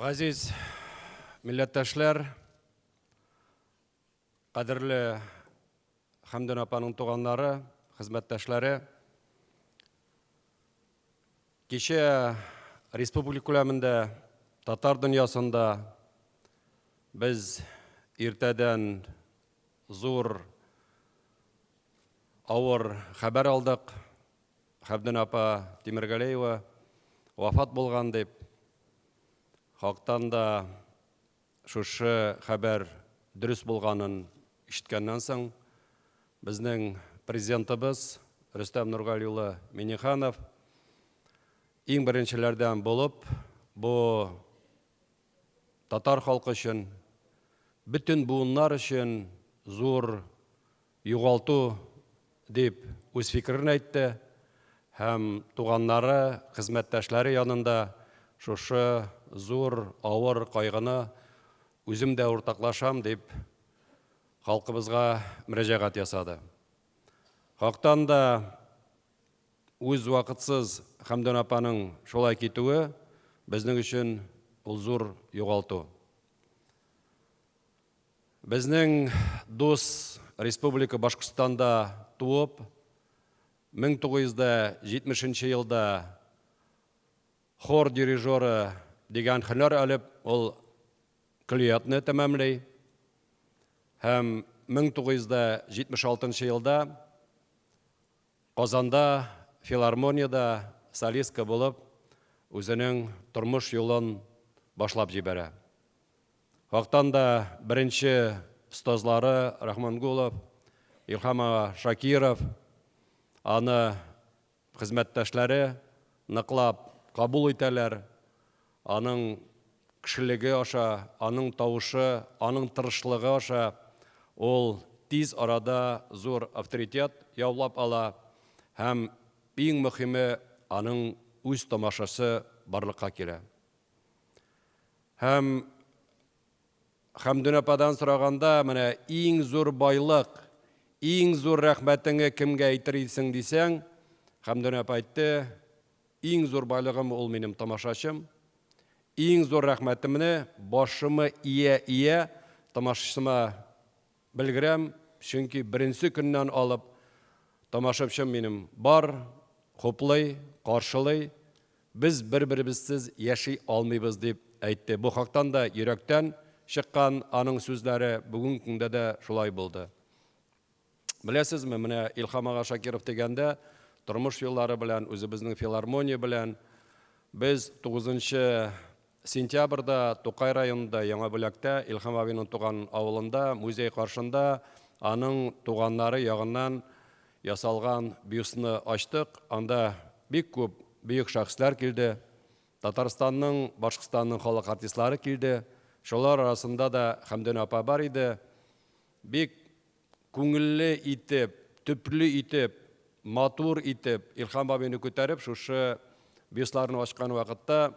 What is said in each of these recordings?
Aziz millettaşlar, qadrli Hamdun apaның туганнары, хезмәттәшләре, кичә республика күләмендә, татар дөньясында без иртәдән зур авыр хәбәр алдык. Хамдун апа Тимергалеева вафат булган дип. Хактан да шушы хәбәр дөрес булганын ишеткәннән соң, безнең президентыбыз Рөстәм Нургали улы Миңнеханов иң беренчеләрдән булып, бу татар халкы өчен, бөтен буыннар өчен зур югалту дип үз фикерен әйтте һәм туганнары, хезмәттәшләре янында шушы зур авыр кайгыны үзем дә уртаклашам дип халкыбызга мөрәҗәгать ясады. Хактан да үз вакытсыз Хамдун апаның шулай китүе безнең өчен ул зур югалту. Безнең дус республика Башкортстанда туып, 1970 елда хор дирижеры дигән һөнәр алып, ул көллиятны тәмамлый. Һәм 1976 елда Казанда филармонияда солистка булып, үзенең тормыш юлын башлап җибәрә. Вактан да беренче остазлары Рахмангулов, Илхам Шакиров, аны хезмәттәшләре ныклап кабул итәләр. Аның кешелеге аша, аның тавышы, аның тырышлыгы аша ул тиз арада зур авторитет яулап ала һәм иң мөһиме аның үз тамашасы барлыкка килә. Һәм Хамдун ападан сораганда, менә иң зур байлык, иң зур рәхмәтеңне кемгә әйтерсең дисәң, Хамдун апа әйтте, иң зур байлыгым ул минем тамашачым. Иң зур рәхмәтемне башымы ия тамашачыма белгерәм, чөнки беренче көннән алып тамашачым минем бар, хуплый, каршылый. Без бер-беребезсез яши алмыйбыз дип әйтте. Бу хактан да йөрәктән чыккан аның сүзләре бүген көндә дә шулай булды. Беләсезме, менә Илхам Шакиров дигәндә тормыш юллары белән, үзебезнең филармония белән без 9 сентябрьдә Тукай районында Яңа Бүләктә Илхам абыйның туган авылында, музей каршында аның туганнары ягыннан ясалган бюстны ачтык. Анда бик күп бөек шәхесләр килде. Татарстанның, Башкортстанның халык артистлары килде. Шулар арасында да Хамдун апа бар иде. Бик күңелле итеп, төпле итеп, матур итеп Илхам абыйны күтәреп, шушы бюстларны ачкан вакытта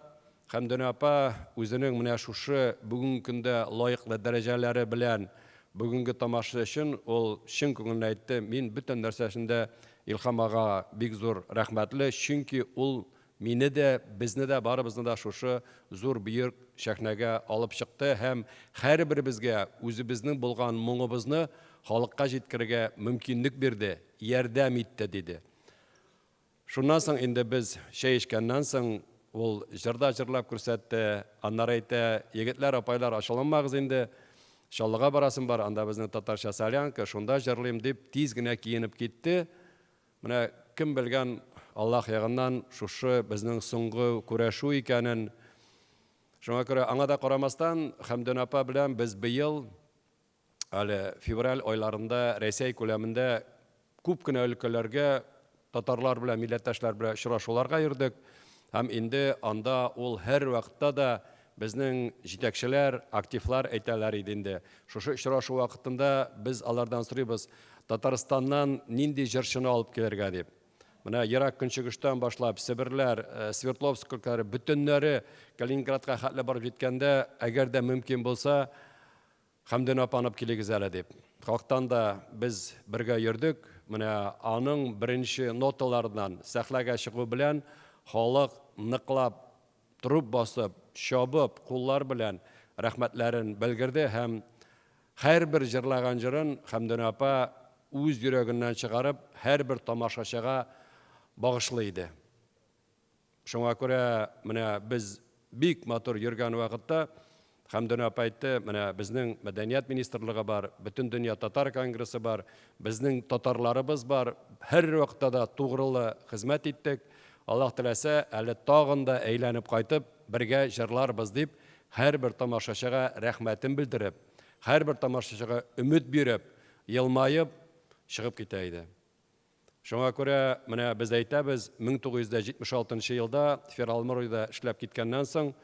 Хамдун апа үзенең менә шушы бүген көндә лаеклы дәрәҗәләре белән бүгенге тамаша өчен ул чын күңелен әйтте. Мин бөтен нәрсәсендә Илхам ага бик зур рәхмәтле, чөнки ул мине дә, безне дә, барыбызны да шушы зур бөек шәхнәгә алып чыкты һәм һәрберебезгә үзебезнең булган моңыбызны халыкка җиткерергә мөмкинлек бирде, ярдәм итте диде. Шуннан соң инде без чәй эчкәннән соң ул җырда җырлап күрсәтте. Аннары әйтә, егетләр, апайлар, ачылмагыз инде. Шаллыга барасым бар, анда безнең татарча солянка, шунда җырлыйм дип тиз генә киенеп китте. Менә кем белгән, Аллаһ ягыннан шушы безнең соңгы күрәшү икәнен. Шуңа күрә аңа да карамастан Хамдун апа белән без быел әле февраль айларында Россия күләмендә күп кенә өлкәләргә татарлар белән, милләттәшләр белән очрашуларга йөрдек. Һәм инде анда ул һәр вакытта да безнең җитәкчеләр, активлар әйтәләр иде инде. Шушы очрашу вакытында без алардан сорыйбыз, Татарстаннан нинди җырчыны алып килергә дип. Менә ерак көнчыгыштан башлап Себерләр, Свердловск өлкәләре бөтеннәре Калининградка хәтле барып җиткәндә, әгәр дә мөмкин булса, Хамдун апаны алып килегез әле дип. Хактан да без бергә йөрдек. Менә аның беренче ноталардан сәхнәгә чыгу белән халык ныклап, труп басып, шабып, куллар белән рәхмәтләрен белгерде һәм һәрбер җырлаган җырын Хәмдүнә апа үз йөрәгеннән чыгарып, һәрбер тамашачыга багышлый иде. Шуңа күрә менә без бик матур йөргән вакытта Хәмдүнә апа әйтте, менә безнең мәдәният министрлыгы бар, бөтен дөнья татар конгрессы бар, безнең татарларыбыз бар, һәр вакытта да тугрылы хезмәт иттек. Аллаһ теләсә, әле тагын да әйләнеп кайтып, бергә җырларбыз дип, һәрбер тамашачыга рәхмәтен белдереп, һәрбер тамашачыга өмет биреп, елмаеп чыгып китә иде. Шуңа күрә менә без әйтәбез, 1976 елда Фералмурыйда эшләп киткәннән соң,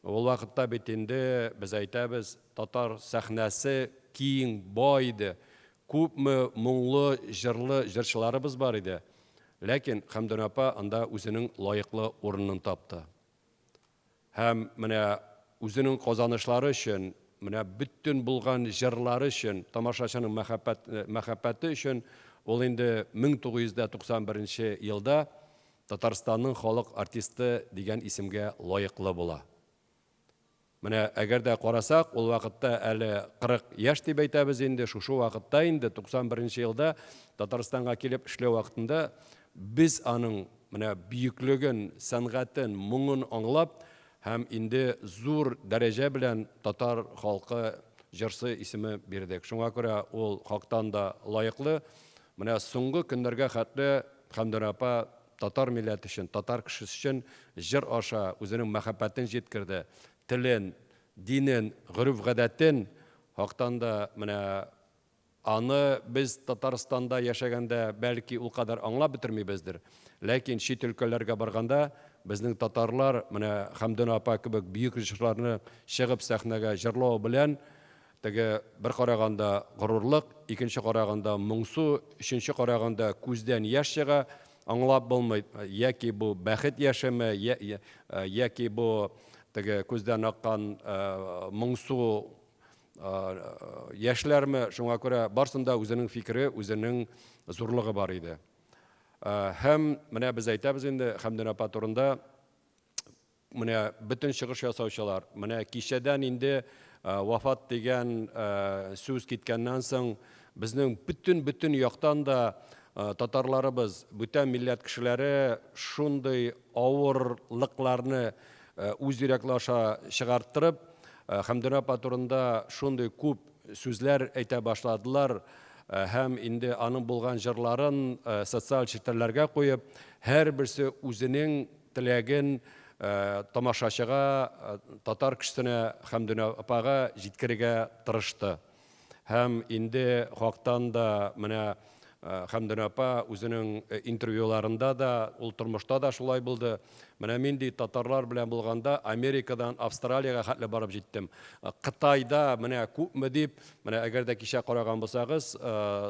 ул вакытта бит инде без әйтәбез, татар сәхнәсе киң, бай иде. Күпме моңлы, җырлы җырчыларыбыз бар иде. Ләкин Хәмдүнә апа анда үзенең лаеклы урынын тапты. Һәм менә үзенең казанышлары өчен, менә бөтен булган җырлары өчен, тамашачының мәхәббәте өчен ул инде 1991 елда Татарстанның халык артисты дигән исемгә лаеклы була. Менә әгәр дә карасак, ул вакытта әле 40 яшь дип әйтәбез инде, шушы вакытта инде 91 елда Татарстанга килеп эшләү вакытында biz аның менә бөеклеген, сәнгатен, моңын аңлап һәм инде зур дәрәҗә белән татар халкы җырчысы исеме бирдек. Шуңа күрә ул хактан да лаеклы. Менә соңгы көннәргә хәтле Хәмдүнә апа татар милләте өчен, татар кешесе өчен җыр аша үзенең мәхәббәтен җиткерде. Телен, динен, гырыф-гадәтен хактан да менә аны без Татарстанда яшәгәндә бәлки ул кадәр аңлап бетермибездер. Ләкин чит өлкәләргә барганда безнең татарлар менә Хәмдүнә апа кебек бөек җырларны чыгып сәхнәгә җырлау белән теге бер караганда горурлык, икенче караганда моңсу, өченче караганда күздән яшь чыга, аңлап булмый, яки бу бәхет яшеме, яки бу теге күздән аккан моңсу яшьләрме. Шуңа күрә барсында үзенең фикере, үзенең зурлыгы бар иде. Һәм менә без әйтәбез инде Хәмдүнә апа турында, менә бөтен чыгыш ясаучылар, менә кичәдән инде вафат дигән сүз киткәннән соң безнең бөтен яктан да татарларыбыз, бүтән милләт кешеләре шундый авырлыкларны үз йөрәкләре аша чыгарттырып, Хәмдүнә апа турында шундый күп сүзләр әйтә башладылар һәм инде аның булган җырларын социаль челтәрләргә куеп, һәрберсе үзенең теләген тамашачыга, татар кешесенә Хәмдүнә апага җиткерергә тырышты. Һәм инде хактан да менә Хәмдүнә апа үзенең интервьюларында да, ул тормышта да шулай булды. Менә мин ди татарлар белән булганда Америкадан Австралиягә хәтле барып җиттем. Кытайда менә күпме дип, менә әгәр дә кичә караган булсагыз,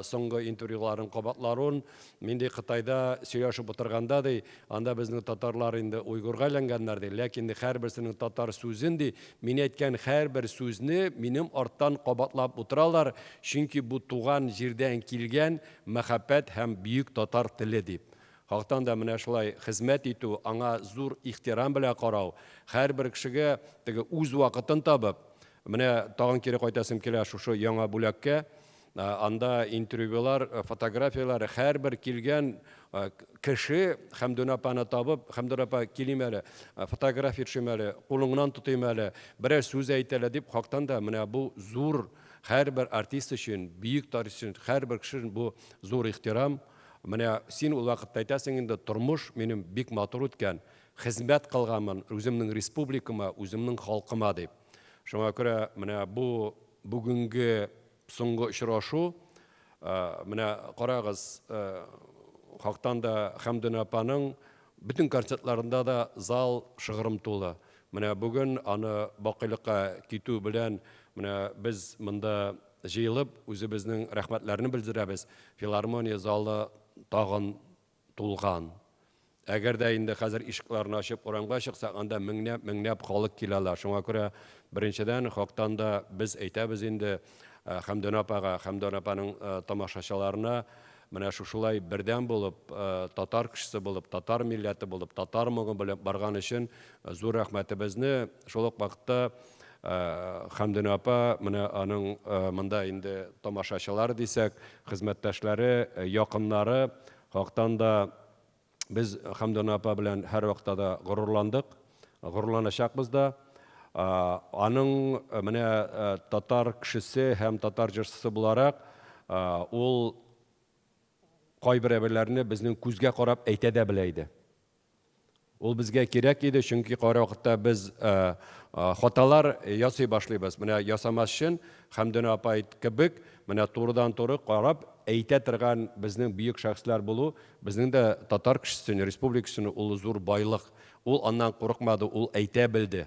соңгы интервьюларын кабатларын, мин ди Кытайда сөйләшеп утырганда ди, анда безнең татарлар инде уйгырга әйләнгәннәр ди, ләкин һәрберсенең татар сүзен ди, мин әйткән һәрбер сүзне минем арттан кабатлап утыралар, чөнки бу туган җирдән килгән мәхәббәт һәм бөек татар теле дип. Хактан да менә шулай хезмәт итү, аңа зур ихтирам белән карау, һәрбер кешегә теге үз вакытын табып, менә тагын кире кайтасым килә шушы яңа бүләккә, анда интервьюлар, фотографиялар, һәрбер килгән кеше Хәмдүнә апаны табып, Хәмдүнә апа килим әле, фотография төшем әле, кулыңнан тотыйм әле, берәр сүз әйтәле дип, хактан да менә бу зур һәрбер артист өчен, бөек тарихчы өчен, һәрбер кеше өчен бу зур ихтирам. Менә син ул вакытта әйтәсең инде, тормыш минем бик матур үткән, хезмәт кылганмын үземнең республикама, үземнең халкыма дип. Шуңа күрә менә бу бүгенге соңгы очрашу, менә карагыз, хактан да Хәмдүнә апаның бөтен концертларында да зал шыгрым тулы. Менә бүген аны бакыйлыкка китү белән менә без монда җыелып үзебезнең рәхмәтләрне белдерәбез. Филармония залы тагын тулган. Әгәр дә инде хәзер ишекләрне ачып урамга чыксак, анда меңнәп халык киләләр. Шуңа күрә беренчедән хактан да без әйтәбез инде Хәмдүнә апага, Хәмдүнә апаның тамашачыларына менә шушылай бердәм булып, татар кешесе булып, татар милләте булып, татар моңы белән барган өчен зур рәхмәтебезне шул ук вакытта Хәмдүнә апа, менә аның монда инде тамашачылар дисәк, хезмәттәшләре, якыннары хактан да без Хәмдүнә апа белән һәр вакытта да горурландык, горурланачакбыз да. Аның менә татар кешесе һәм татар җырчысы буларак, ул кайбер әйберләрне безнең күзгә карап әйтә дә белә иде. Ул безгә кирәк иде, чөнки кара вакытта без хаталар ясый башлыйбыз. Менә ясамас өчен Хәмдүнә апа кебек, менә турыдан-туры карап әйтә торган безнең бөек шәхесләр булу, безнең дә татар кешесенең, республикасының ул зур байлык. Ул аннан курыкмады, ул әйтә белде.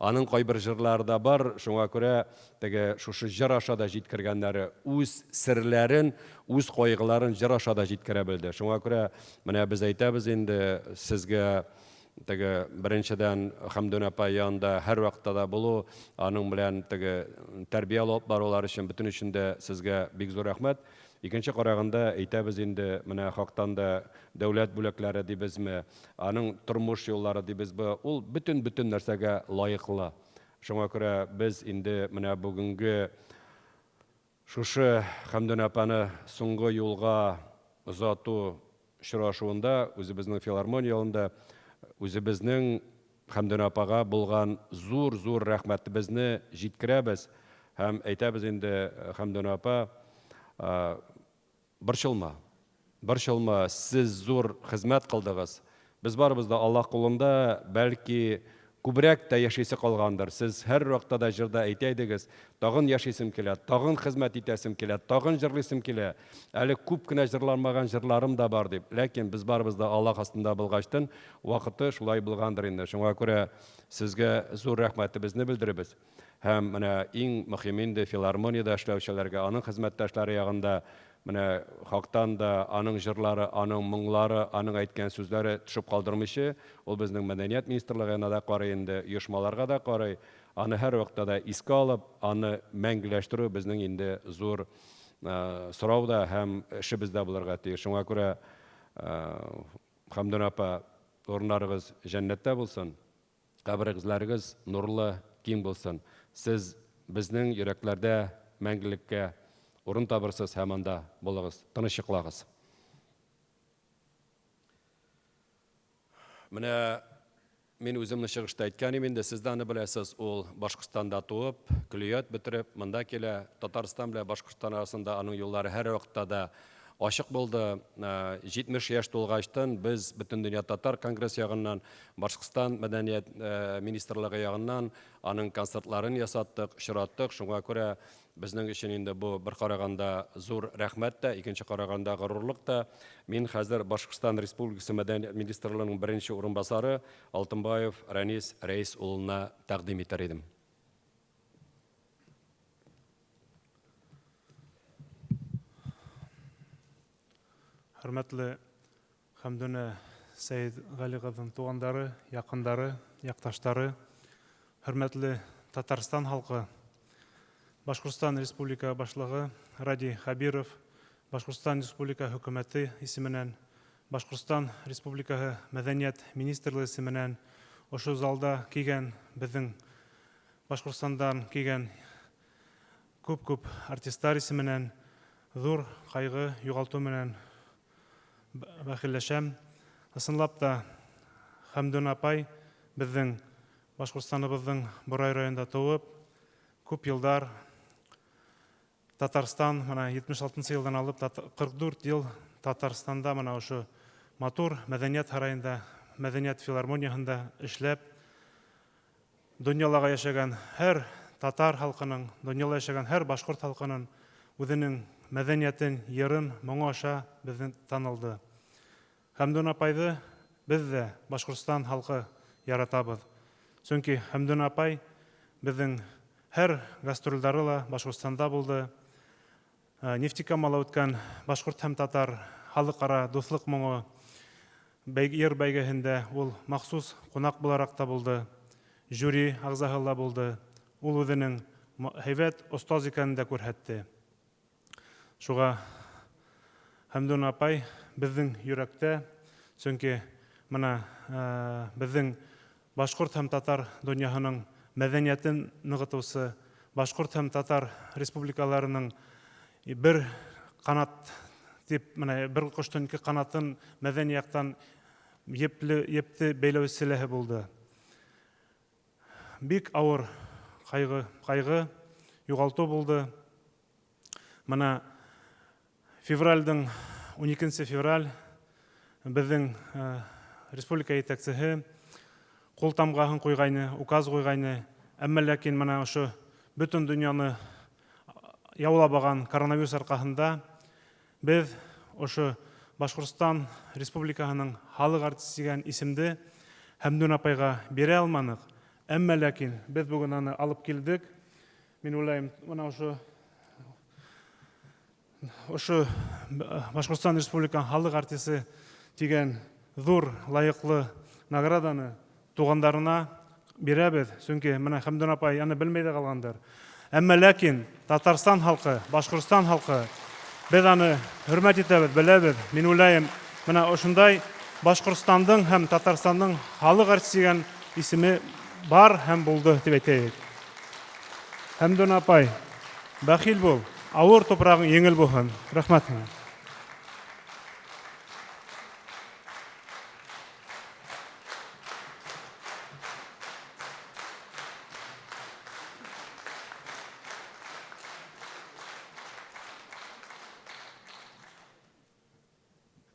Аның кайбер җырлары да бар, шуңа күрә теге шушы җыр аша да җиткергәннәре үз серләрен, үз кайгыларын җыр аша да җиткерә белде. Шуңа күрә менә без әйтәбез инде сезгә теге беренчедән Хәмдүнә апа янында һәр вакытта да булу, аның белән теге тәрбия алып барулар өчен бөтен өчен дә сезгә бик зур рәхмәт. Икенче караганда әйтәбез инде менә хактан да дәүләт бүләкләре дибезме, аның тормыш юллары дибезме, ул бөтен нәрсәгә лаеклы. Шуңа күрә без инде менә бүгенге шушы Хәмдүнә апаны соңгы юлга озату очрашуында үзебезнең филармония ялында үзебезнең Хәмдүнә апага булган зур рәхмәтебезне җиткерәбез һәм әйтәбез инде Хәмдүнә апа, борчылма, сез зур хезмәт кылдыгыз. Без барыбыз да Аллаһ кулында, бәлки күбрәк тә яшисе калгандыр. Сез һәр вакытта да җырда әйтә идегез, тагын яшисем килә, тагын хезмәт итәсем килә, тагын җырлыйсым килә. Әле күп кенә җырланмаган җырларым да бар дип. Ләкин без барыбыз да Аллаһ астында булгачтын, вакыты шулай булгандыр инде. Шуңа күрә сезгә зур рәхмәтебезне белдеребез. Һәм менә иң мөһим инде филармониядә эшләүчеләргә, аның хезмәттәшләре ягында менә хактан да аның җырлары, аның моңлары, аның әйткән сүзләре төшеп калдырмыйчы, ул безнең мәдәният министрлыгына да карый инде, оешмаларга да карый, аны һәр вакытта да искә алып, аны мәңгеләштерү безнең инде зур сорау да һәм эшебез дә булырга тиеш. Шуңа күрә Хәмдүнә апа, урыннарыгыз җәннәттә булсын, каберегезләрегез нурлы, киң булсын. Сез безнең йөрәкләрдә мәңгелеккә урын табырсыз һәм анда булыгыз, тынычлыглагыз. Менә мин үземне чыгышта әйткән идем инде, сез дә аны беләсез, ул Башкортстанда туып, көллият бетереп, монда килә. Татарстан белән Башкортстан арасында аның юллары һәр вакытта да ачык булды. 70 яшь тулгачтан без бөтен дөнья татар конгресс ягыннан, Башкортстан мәдәният министрлыгы ягыннан аның концертларын ясаттык, очраттык. Шуңа күрә безнең өчен инде бу бер караганда зур рәхмәт тә, икенче караганда горурлык та. Мин хәзер Башкортстан Республикасы мәдәният министрлыгының беренче урынбасары Алтынбаев Рәнис Рәис улына тәкъдим итәр идем. Hürmetli Хәмдүнә Сәйид Гали кызның тугандары, якындары, якташлары, hürmetli Татарстан халкы, Башкортстан Республика башлыгы Ради Хабиров, Башкортстан Республика хөкүмәте исеменнән, Башкортстан Республикасы мәдәният министрлыгы исеменнән, ошо залда килгән безнең Башкортстандан килгән күп артистлар исеменнән зур кайгы югалту менән бәхилләшәм. Ысынлап та Хәмдүнә апай безнең Башкортстаныбызның Борай районында туып, күп елдар Татарстан, менә 76 елдан алып 44 ел Татарстанда менә ошо матур мәдәният сараенда, мәдәният филармониясында эшләп, дөньялага яшәгән һәр татар халкының, дөньяда яшәгән һәр башкорт халкының үзенең мәдәниятен, йырын, моңы аша безнең танылды. Хәмдүнә апайды без дә Башкортстан халкы яратабыз. Чөнки Хәмдүнә апай безнең һәр гастрольдары ла Башкортстанда булды. Нефтекамалда үткән башкорт һәм татар халыкара дуслык моңы йыр бәйгесендә ул махсус кунак буларак та булды. Жюри агзаһы булды. Ул үзенең һәйбәт остаз икәнен дә күрһәтте. Шуңа Хәмдун апай безнең йөрәктә, чөнки менә безнең башкорт һәм татар дөньяһының мәдәниятен ныгытучы, башкорт һәм татар республикаларының бер канат дип, менә бер коштың ике канатын мәдәни яктан епте бәйләүчеләре булды. Бик авыр кайгы, югалту булды. Менә февральдың 12 февраль безнең республика итәкчесе кул тамгаһын куйгайны, указ куйгайны, әмма ләкин менә ошо бөтен дөньяны яулап алган коронавирус аркасында без ошо Башкортстан республикаһының халык артисты дигән исемде Хәмдун апайга бирә алманык. Әмма ләкин без бүген аны алып килдек. Мин уйлыйм, менә ошо Башкортстан республикаһының халык артисты дигән зур лайыклы награданы тугандарына бирәбез. Чөнки менә Хәмдун апай аны белмәй дә калгандыр. Әмма ләкин Татарстан халкы, Башкортстан халкы без аны хөрмәт итәбез, беләбез. Мин уйлыйм, менә ошондай Башкортстандың һәм Татарстанның халык артисты дигән исеме бар һәм булды дип әйтәйек. Хәмдун апай, бәхил бул, авыр топрагың еңел булсын. Рәхмәт.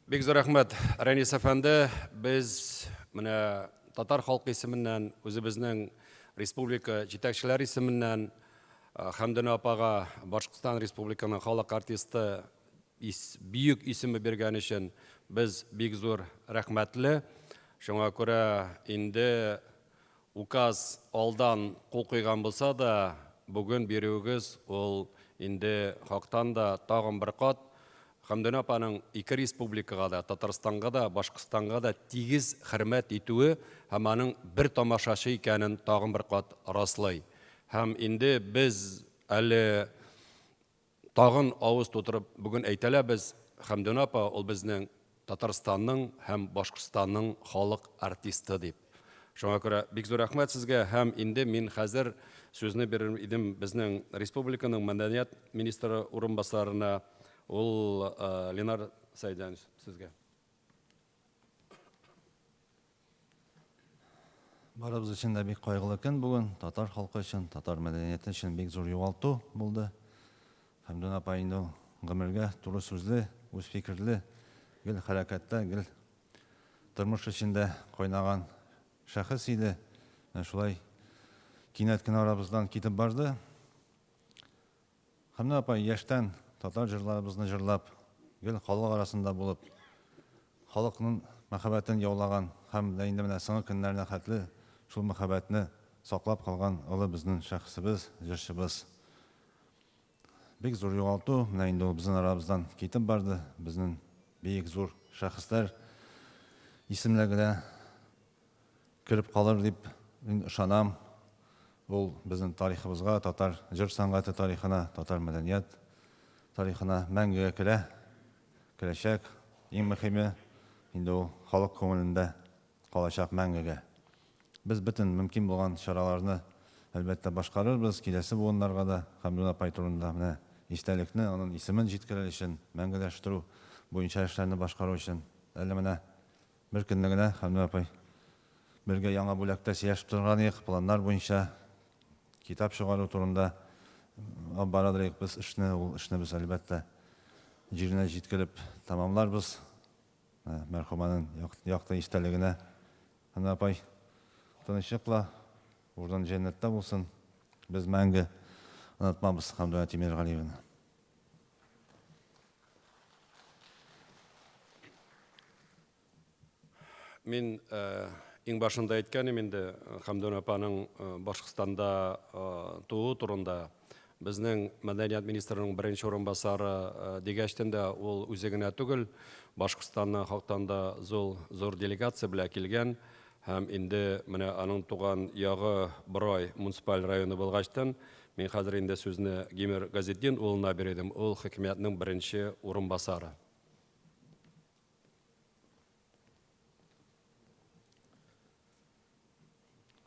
Бик зур рәхмәт, Рәнис әфәнде. Без менә татар халкы исеменнән, үзебезнең республика җитәкчеләр исеменнән Хәмдун апага Башкортстан Республиканың халык артисты бөек исеме биргән өчен без бик зур рәхмәтле. Шуңа күрә инде указ алдан кул куйган булса да, бүген бирүегез ул инде хактан да тагын бер кат Хәмдун апаның ике республикага да, Татарстанга да, Башкортстанга да тигез хөрмәт итүе һәм аның бер тамашачы икәнен тагын бер кат раслый. Һәм инде без әле тагын авыз тутырып бүген әйтәләбез, Хәмдун апа ул безнең Татарстанның һәм Башкортстанның халык артисты дип. Шуңа күрә бик зур рәхмәт сезгә. Һәм инде мин хәзер сүзне бирер идем безнең республиканың мәдәният министры урынбасарына, ул Ленар Сайданович, сезгә. Барыбыз өчен дә бик кайгылы көн бүген. Татар халкы өчен, татар мәдәнияте өчен бик зур югалту булды. Хәмдун апа инде гомергә туры сүзле, үз фикерле, гел хәрәкәттә, гел тормыш эчендә кайнаган шәхес иде. Шулай кинәт кенә арабыздан китеп барды. Хәмдун апа яшьтән татар җырларыбызны җырлап, гел халык арасында булып, халыкның мәхәббәтен яулаган һәм дә инде менә соңгы көннәренә хәтле шул мәхәббәтне саклап калган улы безнең шәхсебез, җырчыбыз. Бик зур югалту, менә инде ул безнең арабыздан китеп барды. Безнең бик зур шәхесләр исемлегенә кирип калыр дип ышанам. Ул безнең тарихыбызга, татар җыр сәнгате тарихына, татар мәдәният тарихына мәңгегә керә, керәчәк. Иң мөһиме инде ул халык күңелендә калачак мәңгегә. Без бөтен мөмкин булган чараларны әлбәттә башкарырбыз. Киләсе буыннарга да Хәмдун апай турында менә истәлекне, аның исемен җиткерер өчен, мәңгеләштерү буенча эшләрне башкару өчен әле менә бер көнне генә Хәмдун апай бергә яңа бүләктә сөйләшеп торган идек, планнар буенча китап чыгару турында барадыр без эшне, ул эшне без әлбәттә җиренә җиткереп тамамларбыз. Мәрхүмәнең якты истәлегенә. Хәмдун апай тынычлыкла, урын җәннәттә булсын. Без мәңге онытмабыз Хәмдүнә Тимергалиеваны. Мин иң башында әйткәнем инде Хәмдун апаның Башкортстанда туу турында. Безнең мәдәният министрының беренче урынбасары дигәчтән дә ул үзе генә түгел, Башкортстанның хактан да зур делегация белән килгән. Һәм инде менә аның туган ягы Борай муниципаль районы булгачтан, мин хәзер инде сүзне Гимер Газетдин улына бирдем. Ул хөкүмәтнең беренче урынбасары.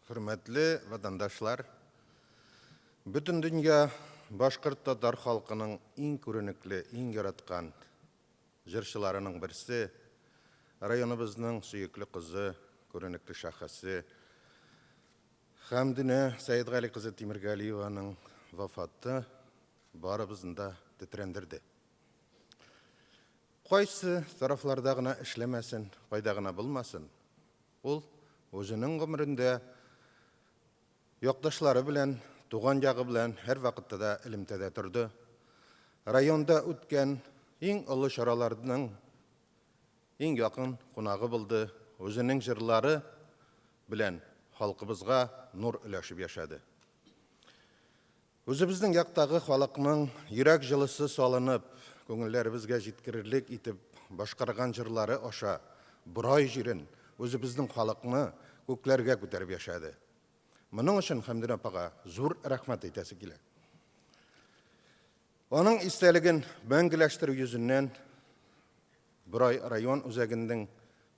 Hürmetli vatandaşlar, bütün dünya Başkırt Tatar halkının en көренеклі, en yaratkan jırşılarının birisi, rayonumuzun süyüklü kızı, көренеклі şahası, Hamdine Saidgali kızı Timirgaliyeva'nın vafatı barımızın da titrendirdi. Qaysı taraflardağına işlemesin, qaydağına bulmasın. Ol, özünün ömründe yoktaşları bilen, tuğan yağı bilen her vakitte de ilimtede turdu. Rayonda ötken en ulu şaralarının en yakın konağı buldu. Özünün jırları bilen halkımızga nur üleşip yaşadı. Özümüzдің яқтағы халықның йөрәк жылысы салынып, көңілләребезгә җиткерерлек итеп башкарган җырлары аша бұрай җирен өзебезнең халыкны күкләргә күтәреп яшады. Моның өчен Хәмдүн апага зур рәхмәт әйтәсе килә. Аның истәлеген мәңгеләштерү йөзеннән Бұрай район үзәгенең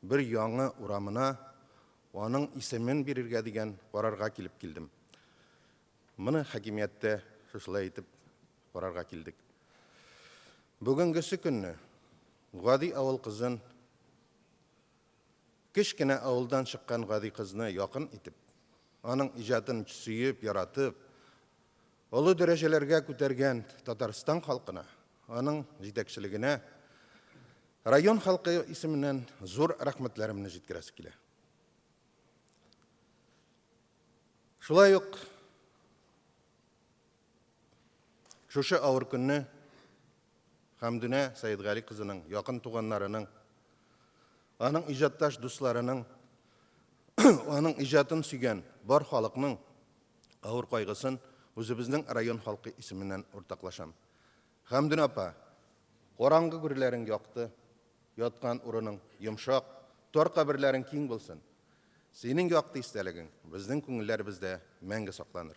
бер яңа урамына аның исемен бирергә дигән карарга килеп килдем. Мұны хакимиятте шушылай етіп қарарға келдік. Бүгінгісі күнні Ғади ауыл қызын, кішкене ауылдан шыққан Ғади қызыны яқын етіп, аның ижатын сүйіп, яратып, ұлы дәрежелерге көтерген Татарстан халқына, аның жетекшілігіне, район халқы исеменнән зур рахмәтләремне җиткерәсе килә. Шулай ук Шушы ауыр күнне Хамдүнә Саидгали кызының, якын туганнарының, аның иҗатташ дусларының, аның иҗатын сөйгән бар халыкның ауыр кайгысын үзебезнең район халкы исеменнән уртаклашам. Хамдүнә апа, караңгы гүрләрең якты, яткан урының йомшак, тар каберләрең киң булсын. Синең якты истәлегең безнең күңелләребездә мәңге сакланыр.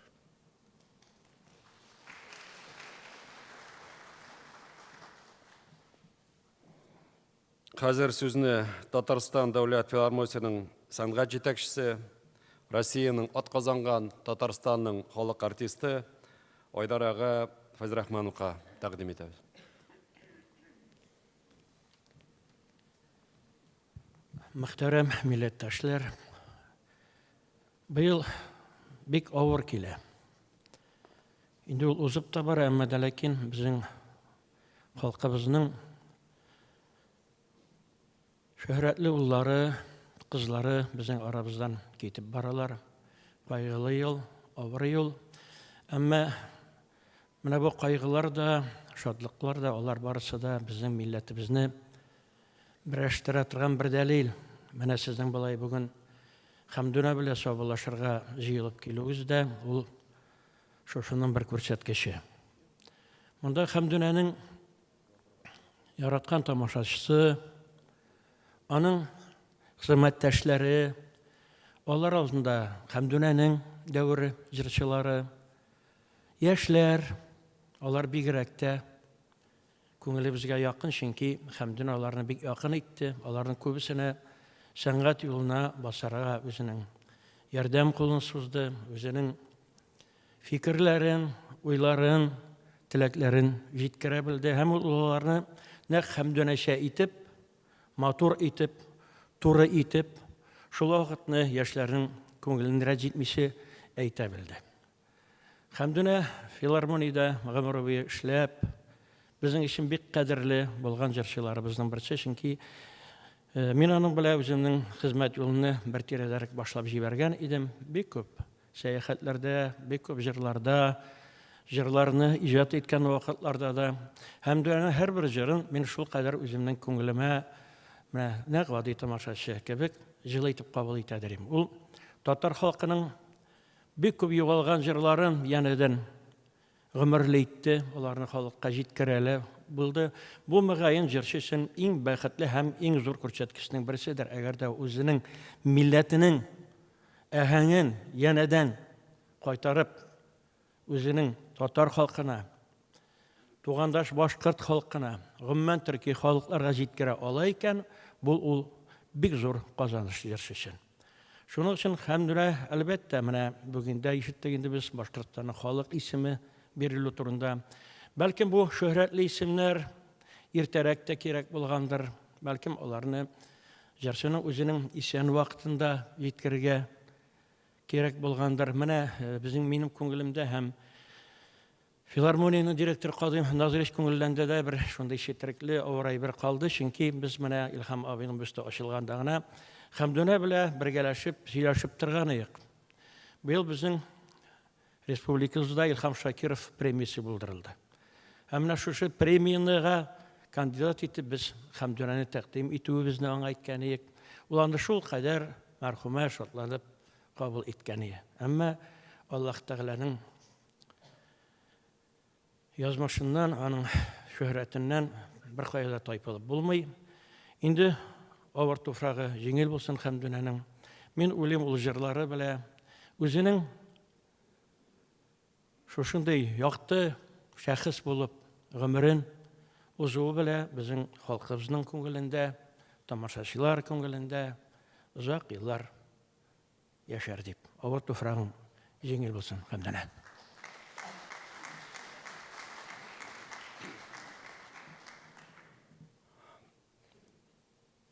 Қазір сөзіне Татарстан Дәулет филармониясының сәнгать жетекшісі, Россияның атқазанған Татарстанның халық артисті Айдар аға Фазрахмановқа тәқдим етеміз. Мөхтәрәм милләттәшләр, быел бик авыр килә. Инде ул узып та бара, әмма дә ләкин безнең халкыбызның шөһрәтле уллары, кызлары безнең арабыздан китеп баралар. Кайгылы ел, авыр ел. Әмма менә бу кайгылар да, шатлыклар да, алар барысы да безнең милләтебезне берәштерә торган бер дәлил. Менә сезнең булай бүген Хәмдүнә белән саубуллашырга җыелып килүегез дә ул шушының бер күрсәткече. Монда Хәмдүнәнең яраткан тамашачысы, аның хезмәттәшләре, алар алдында Хәмдүнәнең дәвре җырчылары, яшьләр, алар бигрәк тә күңелебезгә якын, чөнки Хәмдүн аларны бик якын итте. Аларның күбесенә сәнгать юлына басарга үзенең ярдәм кулын сузды, үзенең фикерләрен, уйларын, теләкләрен җиткерә белде һәм аларны нәкъ Хәмдүнәчә итеп, матур итеп, туры итеп, шул вакытны яшьләрнең күңелен рәҗитмичә әйтә белде. Хәмдүнә филармониядә гомер буе эшләп, безнең өчен бик кадерле булган җырчыларыбызның берсе, чөнки мин аның белән үземнең хезмәт юлын бер тирәдәрәк башлап җибәргән идем. Бик күп сәяхәтләрдә, бик күп җырларда, җырларны иҗат иткән вакытларда да Хәмдүнәнең һәрбер җырын мин шул кадәр үземнең күңелемә нәкъ гади тамашачы кебек җылы итеп кабул итәдерим. Ул татар халкының бик күп югалган җырларын янәдән гомерле итте, аларны халыкка җиткерәле булды. Бу мөгаен җырчы өчен иң бәхетле һәм иң зур күрсәткечнең берседер. Әгәр дә үзенең милләтенең әһәңен янәдән кайтарып, үзенең татар халкына, тугандаш башкорт халкына, гомумән төрки халыкларга җиткерә ала икән, бу ул бик зур казаныш җырчы өчен. Шуның өчен хәмдүлә, әлбәттә, менә бүгендә ишеттек инде без Башкортстанның халык исеме бирелү турында. Бәлкем бу шөһрәтле исемнәр иртәрәк тә кирәк булгандыр. Бәлкем аларны җырчының үзенең исән вакытында җиткерергә кирәк булгандыр. Менә безнең минем күңелемдә һәм филармониянең директор Кадыйм Назиров күңелендә дә бер шундый четерекле авырай бер калды, чөнки без менә Илһам абыйның бюсты ачылганда гына Хәмдүнә белән бергәләшеп, сөйләшеп торган идек. Быел безнең республикабызда Илһам Шакиров премиясе булдырылды. Һәм менә шушы премияга кандидат итеп без Хәмдүнәне тәкъдим итүебезне аңлайткан идек. Ул анда шул кадәр мәрхүмә шатланып кабул иткән иде. Әмма Аллаһ Тәгаләнең язмышыннан, аның шөһрәтеннән бер кайда тайпылып булмый. Инде авыр туфрагы җиңел булсын Хәмдүнәнең. Мин уйлыйм, ул җырлары белән үзенең шушындай якты шәхес булып гомерен узуы белән безнең халкыбызның күңелендә, тамашачылар күңелендә озак еллар яшәр дип. Авыр туфрагың җиңел булсын Хәмдүнә.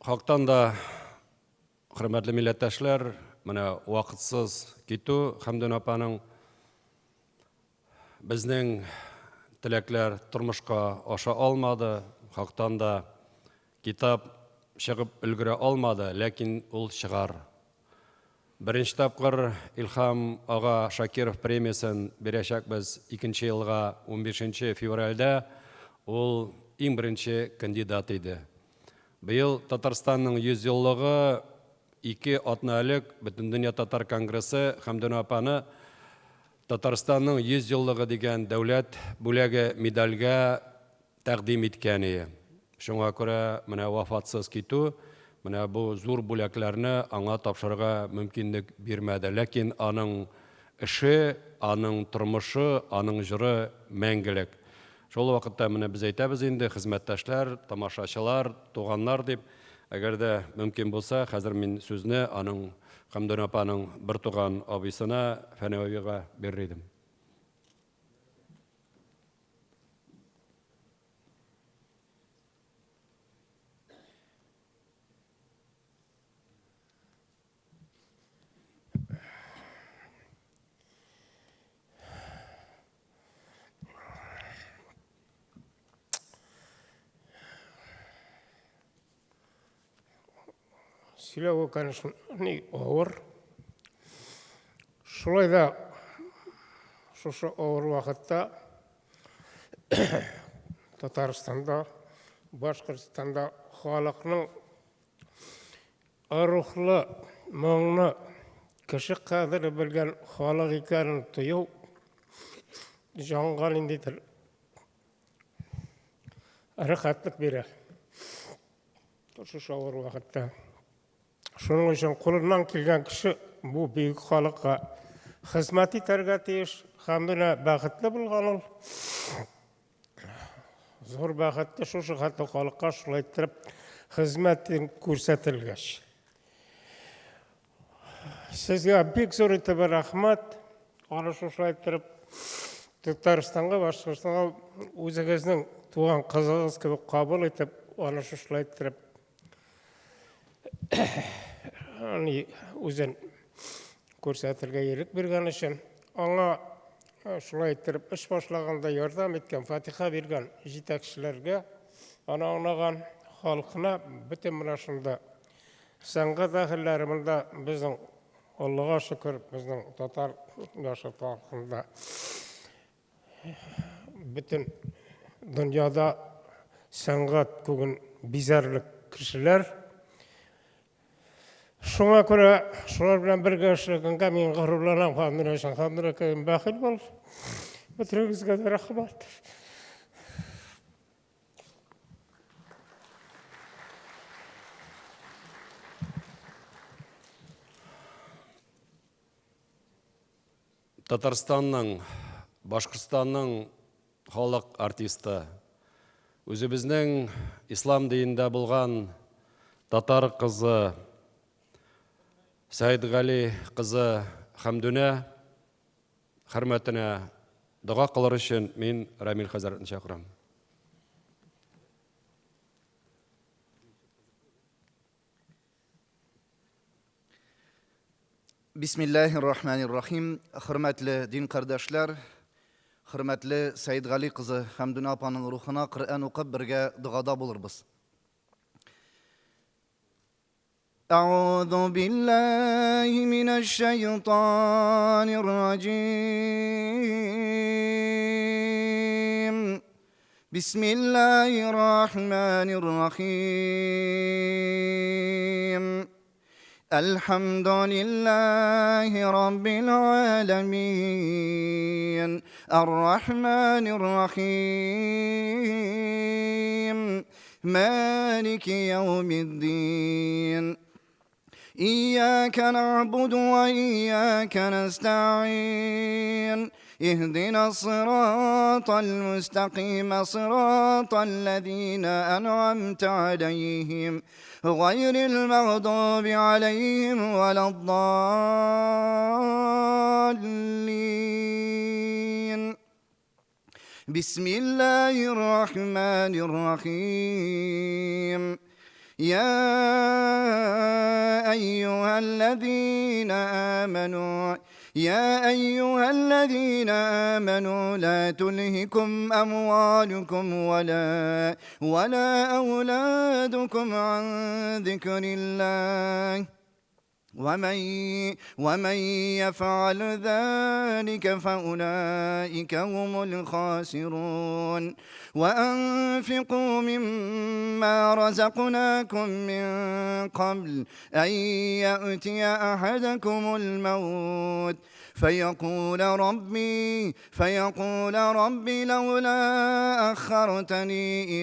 Хактан да, хөрмәтле милләттәшләр, менә вакытсыз китү Хәмдүнә апаның безнең теләкләр тормышка аша алмады. Хактан да китап чыгып өлгерә алмады, ләкин ул чыгар. Беренче тапкыр Илһам ага Шакиров премиясын бирәчәкбез 2нче елга 15 февральдә. Ул иң беренче кандидат иде. Быел Татарстанның 100 еллыгы 2 атна элек Бөтендөнья татар конгрессы Хәмдүнә апаны Татарстанның 100 еллыгы дигән дәүләт бүләге медальгә тәкъдим иткән иде. Шуңа күрә менә вафатсыз китү, менә бу зур бүләкләрне аңа тапшырырга мөмкинлек бирмәде. Ләкин аның эше, аның тормышы, аның җыры мәңгелек. Шул вакытта менә без әйтәбез инде, хезмәттәшләр, тамашачылар, туганнар дип, әгәр дә мөмкин булса, хәзер мин сүзне аның Хәмдүнә апаның бер туган абыйсына Фәнәвигә бирер идем. Сөйләү, конечно, авыр. Шулай да шушы авыр вакытта Татарстанда, Башкортстанда халыкның рухлы, моңны, кеше кадерен белгән халык икәнен тою җанга ниндидер рәхәтлек бирә. Шушы авыр вакытта. Шуның өчен кулыннан килгән кеше бу бөек халыкка хезмәт итәргә тиеш. Хәмдүнә бәхетле булган ул. Зур бәхетле шушы хәтле халыкка шулай итеп хезмәтен күрсәтелгәч. Сезгә бик зур итеп рәхмәт. Аны шулай итеп Татарстанга, Башкортстанга үзегезнең туган кызыгыз кебек кабул итеп, аны шулай итеп үзен күрсәтергә ирек биргән өчен, аңа шулай итеп эш башлаганда ярдәм иткән, фатиха биргән җитәкчеләргә, аны аңлаган халкына бөтен менә шунда сәнгать әһелләре монда безнең Аллага шөкер, безнең татар яшәп халкында бөтен дөньяда сәнгать күген бизәрлек кешеләр. Шуңа күрә шулар белән бергә эшләгәнгә мин горурланам. Хәмдүнә кем бәхил бул. Бөтенегезгә дә рәхмәт. Татарстанның, Башкортстанның халык артисты, үзебезнең ислам динендә булган татар кызы Сәйдғали қызы Хамдүнә хөрмәтенә дұға қылыр үшін мен Рамил хәзрәтне шақырам. Бисмиллахир-рахманир-рахим. Хөрмәтле дин кардәшләр, хөрмәтле Сәйдғали кызы Хамдүнә апаның рухына Коръән укып бергә дугада булырбыз. أعوذ بالله من الشيطان الرجيم بسم الله الرحمن الرحيم الحمد لله رب العالمين الرحمن الرحيم مالك يوم الدين إياك نعبد وإياك نستعين اهدنا الصراط المستقيم صراط الذين أنعمت عليهم غير المغضوب عليهم ولا الضالين بسم الله الرحمن الرحيم يا أيها الذين آمنوا لا تلهكم أموالكم ولا أولادكم عن ذكر الله ومن يفعل ذلك فأولئك هم الخاسرون وأنفقوا مما رزقناكم من قبل أن يأتي أحدكم الموت فيقول ربي لولا أخرتني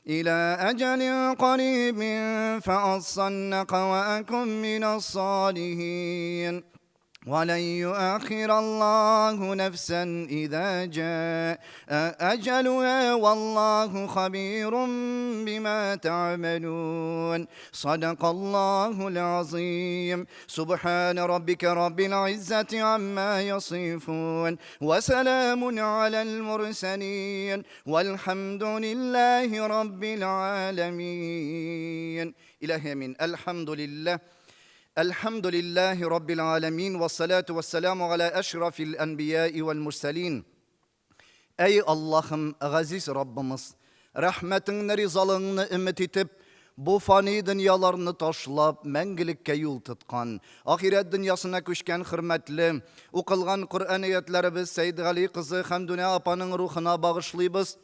إلى أجل قريب فأصدق وأكن من الصالحين ولن يؤخر الله نفسا إذا جاء أجلها والله خبير بما تعملون صدق الله العظيم سبحان ربك رب العزة عما يصفون وسلام على المرسلين والحمد لله رب العالمين إلهي من الحمد لله رب العالمين والصلاة والسلام على أشرف الأنبياء والمرسلين Ey Allah'ım, aziz Rabbimiz, rahmetinle rizalığını ümit etip, bu fani dünyalarını taşlap, мәңгілікке yol tutkan, ahiret dünyasına köşken hürmetli, okılgan Kur'an ayetlerimiz Seydi kızı Hamdune apanın ruhuna bağışlayız.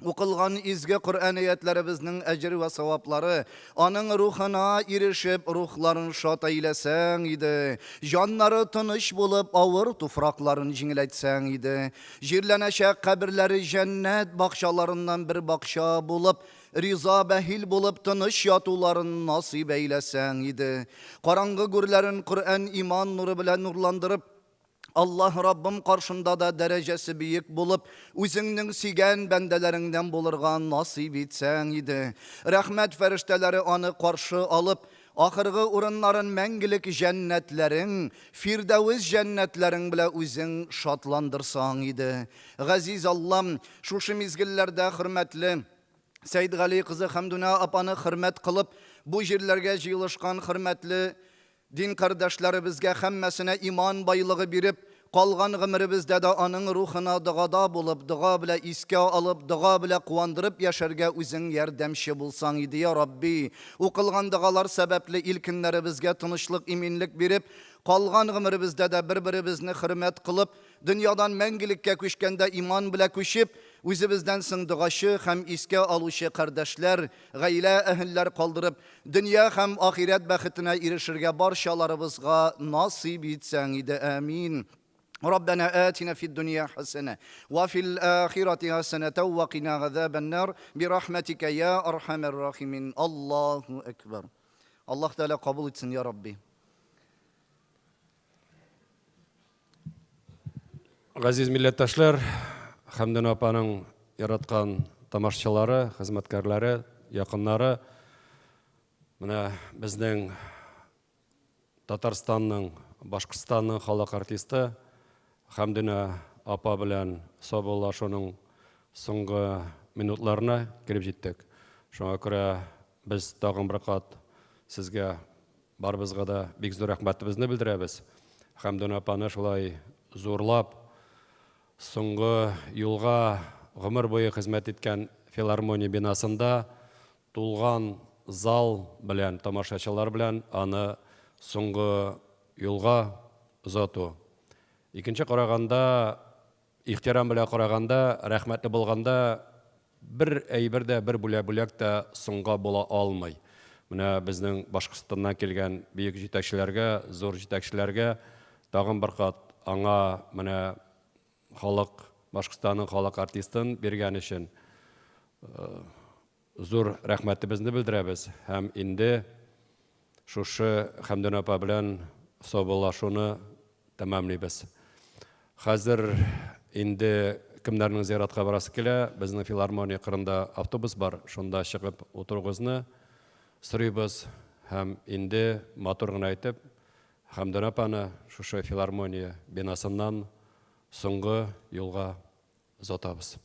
Оқылған izge Kur'an ayetlerimizin ecri ve sevapları onun ruhuna erişip ruhların şat eylesen idi. Canları tınış bulup ağır tufrakların jingletsen idi. Jirleneşek kabirleri cennet bakşalarından bir bakşa bulup riza behil bulup tınış yatuların nasip eylesen idi. Karangı gürlerin Kur'an iman nuru bile nurlandırıp Allah Rabbim karşında da derecesi büyük bulup, üzünün sigen bendelerinden bulurgan nasip etsen idi. Rahmet ferişteleri onu karşı alıp, ahırgı urunların мәңгілік cennetlerin, firdevuz cennetlerin bile üzün şatlandırsan idi. Gaziz Allah'ım, şu mizgillerde hürmetli, Seydi kızı Hamdune apanı hürmet kılıp, bu jirlerge jıyılışkan hürmetli, din kardeşlerimizge hemmesine iman baylığı birip, kalgan gımribizde de anın ruhuna dıgada bulup, dıga bile iske alıp, dıga bile kuvandırıp yaşarga üzün yerdemşi bulsan idi ya Rabbi. Okılgan dıgalar sebepli ilkinlerimizge tınışlık, iminlik birip, kalgan gımribizde de birbirimizni hürmet kılıp, dünyadan мәңгілікке köşkende iman bile köşüp, Üzümüzden sındıgaşı hem iske alışı kardeşler, gayle ehiller kaldırıp, dünya hem ahiret bəxtine erişirge barşalarımızga nasip etsen idi. Amin. ربنا آتنا في الدنيا حسنة وفي الآخرة حسنة وقنا عذاب النار برحمتك يا أرحم الراحمين. الله أكبر. Allah Teala kabul etsin ya Rabbi. Aziz millettaşlar, Hamdune apanın yaratkan tamашчылары, хезмәткәрләре, якыннары, Менә безнең Татарстанның, Башкортстанның халык артисты Хәмдүнә апа белән саубуллашуның соңгы минутларына килеп җиттек. Шуңа күрә без тагын бер кат сезгә барыбызга да бик зур рәхмәтебезне белдерәбез. Хәмдүнә апаны шулай зурлап, соңгы юлга гомер буе хезмәт иткән филармония бинасында тулган зал белән, тамашачылар белән аны соңгы юлга озату. Икенче караганда, ихтирам белән караганда, рәхмәтле булганда бер әйбер дә, бер бүләк тә соңга була алмый. Менә безнең Башкортстаннан килгән бөек җитәкчеләргә, зур җитәкчеләргә тагын бер кат аңа менә Башкортстанның халык артистын биргән өчен зур рәхмәтебезне белдерәбез. Һәм инде шушы Хәмдүнә апа белән саубуллашуны тәмамлыйбыз. Хәзер инде кемнәрнең зиратка барасы килә, безнең филармония кырында автобус бар, шунда чыгып утырыгызны сорыйбыз. Һәм инде матур гына әйтеп, Хәмдүнә апаны шушы филармония бинасыннан соңгы юлга озатабыз.